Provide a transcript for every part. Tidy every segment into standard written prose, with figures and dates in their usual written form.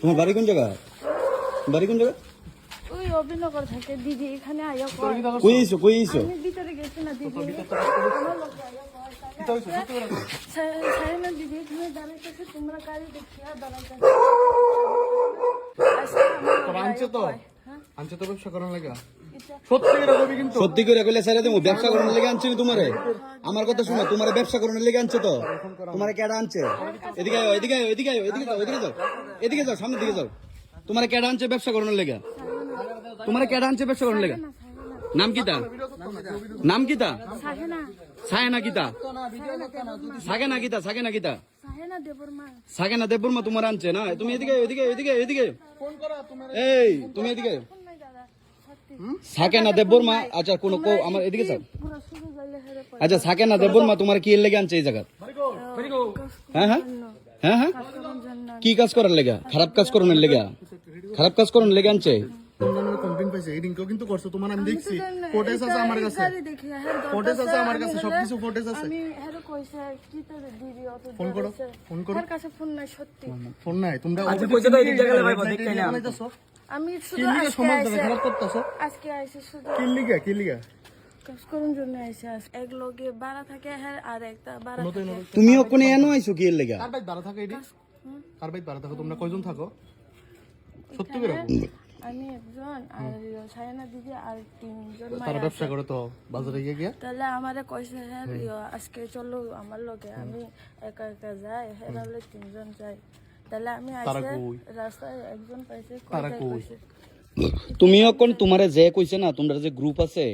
তোমার বাড়ি কোন জায়গা? বাড়ি কোন জায়গা? ওই অভিনগর থাকে দিদি এখানে আয়া কয় কই আইছো কই আইছো? আমি ভিতরে গেছি না দিদি আমার লোক আয়া কয় সাইনা দিদি এখানে দাঁড়াইতেছে তোমরা গাড়ি দেখিয়া দাঁড়াইতেছে আনছে তো ব্যবসা করার লাগা সত্যি করে কবি কিন্তু সত্যি করে কইলে স্যার তুমি ব্যবসা করার লেগে আনছি তোমারে। আমার কথা শোনো, তোমারে ব্যবসা করার লেগে আনছে তো। তোমারে কেডা আনছে? এদিকে আও এদিকে আও এদিকে আও এদিকে যাও এদিকে যাও এদিকে যাও সামনের দিকে যাও। তোমারে কেডা আনছে ব্যবসা করার লেগে? তোমারে কেডা আনছে ব্যবসা করার লেগে? নাম কিতা? নাম কিতা? সাহেনা সায়না কিতা? সাগেনা কিতা? সাগেনা কিতা? সাহেনা দেবরমা সাগেনা দেববর্মা তোমার আনছে না? তুমি এদিকে এদিকে এদিকে এদিকে এই তুমি এদিকে ফোন নাই দাদা সত্যি সাকেনা দেববর্মা। আচ্ছা কোন আমার এদিকে যাও। পুরো শুরু যাইলে হেরে পড়ে আচ্ছা সাকেনা দেববর্মা তোমার কি এর লেগে আনছে এই জায়গা? হ্যাঁ হ্যাঁ হ্যাঁ হ্যাঁ কি কাজ করার লেগা? খারাপ কাজ করানোর লেগা? খারাপ কাজ করানোর লেগে আনছে? কমপ্লেইন পাইছে এই দিনকেও কিন্তু করছো তোমার আমি দেখছি ফুটেজ আছে আমার কাছে ফুটেজ আছে আমার কাছে সবকিছু ফুটেজ আছে আমি হেরে কইছে কি তো দিদি অত ফোন করো ফোন করো তার কাছে ফোন নাই সত্যি ফোন নাই তোমরা আচ্ছা কইছে তো এই জায়গা ভাই দেখতে না আমি শুধু কি লিগে আজকে সমাজ আইছি খারাপ করতেছো আজকে আইছি শুধু কি লিগে কাজ করার জন্য আইছি এক লগে বাড়া থাকে হ্যাঁ আর একটা বাড়া থাকে তুমিও কোনে এনো আইছো কি এর লেগা? কার বাইত ভাড়া থাকে এডি কার বাইত ভাড়া থাকো তোমরা কয়জন থাকো সত্যি করে আমি একজন আর সায়না দিদি আর তিনজন তারা ব্যবসা করে তো বাজারে গিয়ে তাহলে আমারে কইছে হ্যাঁ আজকে চলো আমার লগে আমি একা একা যাই হ্যাঁ তাহলে তিনজন যাই তাহলে আমি আইছে রাস্তায় একজন পাইছে কইছে তুমিও কোন তোমারে যে কইছে না তোমরা যে গ্রুপ আছে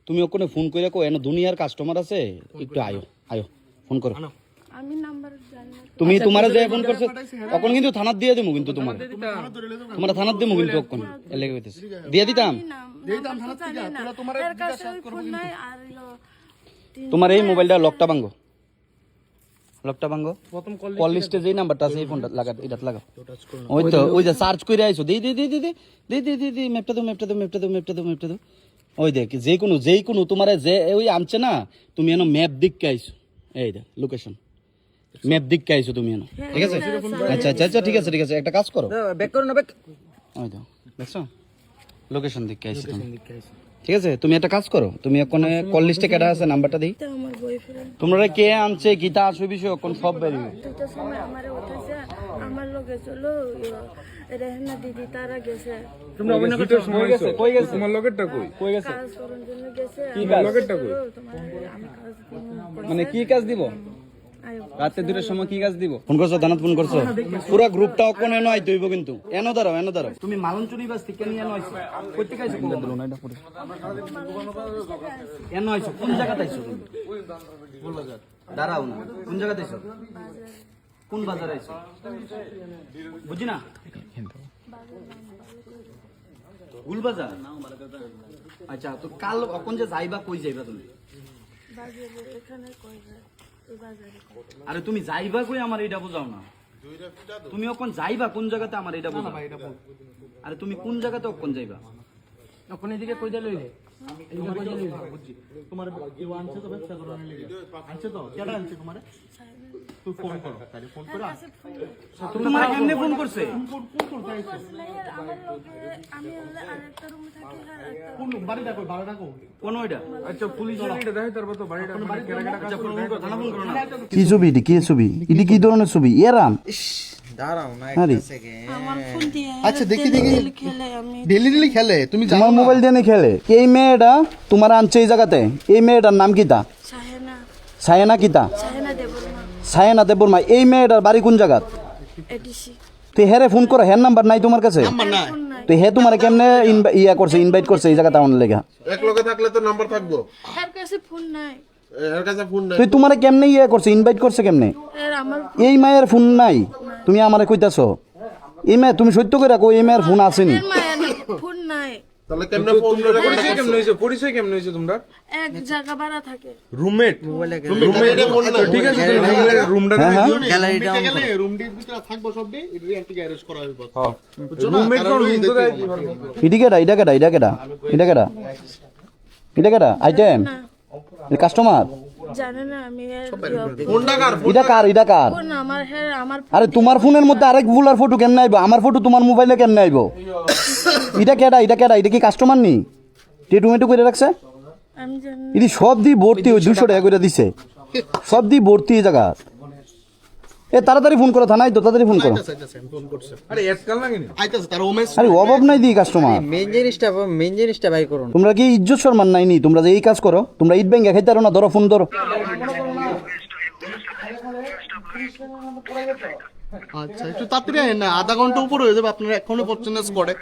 তুমিও কোনে ফোন কইরা কো এনো দুনিয়ার কাস্টমার আছে একটু আয়ো আয়ো ফোন করো। আমি নাম্বার জানি না তুমি তোমারে যে ফোন করছো তখন কিন্তু থানাত দিয়ে দেবো কিন্তু তোমার থানাত দেবো কিন্তু তখন এর লেগে কইতেছে দিয়ে দিতাম। দিতাম থানা থেকে তোরা তোমার কাছে ফোন নাই আর তোমার এই মোবাইলটা লকটা ভাঙ্গো প্রথম কল লিস্টে যেই নাম্বারটা আছে এই ফোনটা লাগা এটা লাগাও ওই তো ওই যে সার্চ করে আইছো দি দি দি দি দি দি দি দি ম্যাপটা দাও ওই দেখ যেই কোনো তোমারে যে ওই আনছে না তুমি এনো ম্যাপ দিককে আইছো এই দে লোকেশন ম্যাপ দিককে আইছো তুমি এনো ঠিক আছে আচ্ছা আচ্ছা আচ্ছা ঠিক আছে একটা কাজ করো ব্যাক করো না ব্যাক ওই দাও দেখছো লোকেশন দিককে আইছো তুমি ঠিক আছে তুমি একটা কাজ করো তুমি ওখানে কল লিস্টে কেডা আছে নাম্বারটা দেই আমার বয়ফ্রেন্ড তোমরা কে আনছে গীতা আসো বিষয় কোন সব বেরিয়ে দুটো সময় আমারে উঠাইছে আমার লগে চলো রেহনা দিদি তারা গেছে তোমরা অভিনয় করছো কই গেছে তোমার লগেরটা কই গেছে কাজ করার জন্য গেছে কি কাজ? লগেরটা কই আমি কাজ দিব মানে কি কাজ দিব আয়ো রাতে দুটোর সময় কি কাজ দিব ফোন করছো দানাত ফোন করছো পুরা গ্রুপটা কোন এনো আইতে হইব কিন্তু এনো দাঁড়াও তুমি মালঞ্চুরি বাস থেকে নিয়ে এনো আইছো কই থেকে আইছো কোন দিলো না এটা পড়ে এনো আইছো কোন জায়গাতে আইছো তুমি দাঁড়াও না কোন জায়গাতে আইছো কোন বাজারে আইছো বুঝি না গুল বাজার আচ্ছা তো কাল কোন যে যাইবা কই যাইবা তুমি বাজারে এখানে কই যায় এই বাজারে আরে তুমি যাইবা কই আমার এটা বুঝাও না তুমি ওখান যাইবা কোন জায়গাতে আমার এটা বুঝাও আরে তুমি কোন জায়গাতে ওখান যাইবা ওখানে দিকে কই দিলে তোমার কেউ আনছে তো ব্যবসা করার লাগি আনছে তো কেডা আনছে তোমারে তুই ফোন করো তারে ফোন করো তোমার কেমনে ফোন করছে আমার লগে আমি আরেকটা রুমে থাকি আর একটা কোন বাড়িটা কই বাড়িটা কই কোন ওইটা আচ্ছা পুলিশ এটা দেখে তারপর তো বাড়িটা কেরাকেটা কাজ করে থানা ফোন করো না কি ছবি কি ছবি এটি কি ধরনের ছবি এরাম দাঁড়াও না আরে একটা সেকেন্ড আমার ফোন দিয়ে আচ্ছা দেখি খেলে আমি ডেলি খেলে তুমি তোমার মোবাইল দিয়ে খেলে এই মেয়েটা তোমার আনছে এই জায়গাতে এই মেয়েটার নাম কিতা সাহেনা সায়না কিতা সাহেনা দেবরমা সায়না দেববর্মা এই মেয়েটার বাড়ি কোন জায়গাত এডিসি তুই হেরে ফোন করো হের নাম্বার নাই তোমার কাছে ফোন নাই তুই হে তোমার কেমনে ইনভাইট করছে এই জায়গাটা অন্য লেগা এক লগে থাকলে তো নাম্বার থাকবো এর কাছে ফোন নাই এর কাছে ফোন নাই তুই তোমার কেমনে করছে ইনভাইট করছে কেমনে এর আমার এই মায়ের ফোন নাই তুমি আমারে কইতাছ এই মেয়ে তুমি সত্য করে কই এই মেয়ের ফোন আসেনি মায়ের ফোন নাই তাহলে কেমনে ফোন করে পরিচয় কেমনে হইছে তোমরা এক জায়গা ভাড়া থাকে রুমমেট ঠিক আছে রুমটা গ্যালারিটা গেলে রুমটির ভিতরে থাকবো সব ডে এন্টি গ্যারেজ করা হইব রুমমেট কোন রুম তো এটা কেডা আইটেম কাস্টমার জানে না আমি কোনটা কার এটা কার ফোন আমার হ্যাঁ আমার আরে তোমার ফোনের মধ্যে আরেক বুলার ফটো কেমনে আইবো আমার ফটো তোমার মোবাইলে কেমনে আইবো এটা কেডা এটা কি কাস্টমার নি টেটুমেটু করে রাখছে আমি জানি না। এটি সব দিয়ে ভর্তি ওই 200 টাকা করে দিছে সব দিয়ে ভর্তি এই জায়গা এ তাড়াতাড়ি ফোন করো থানায় তো তাড়াতাড়ি ফোন করো আইতাছে আমি ফোন করছি আরে আজকাল না কিনি আইতাছে তার ওমেস আরে অভাব নাই দি কাস্টমার মেন জিনিসটা বাই করুন তোমরা কি ইজ্জত সম্মান নাই নি তোমরা যে এই কাজ করো তোমরা ইট ব্যাংকে খাইতে পারো না ধরো ফোন ধরো আচ্ছা একটু তাড়াতাড়ি আইন না, আধা ঘন্টা উপরে হয়ে যাবে, আপনারা এখনো পড়ছেন না স্কোয়াডে।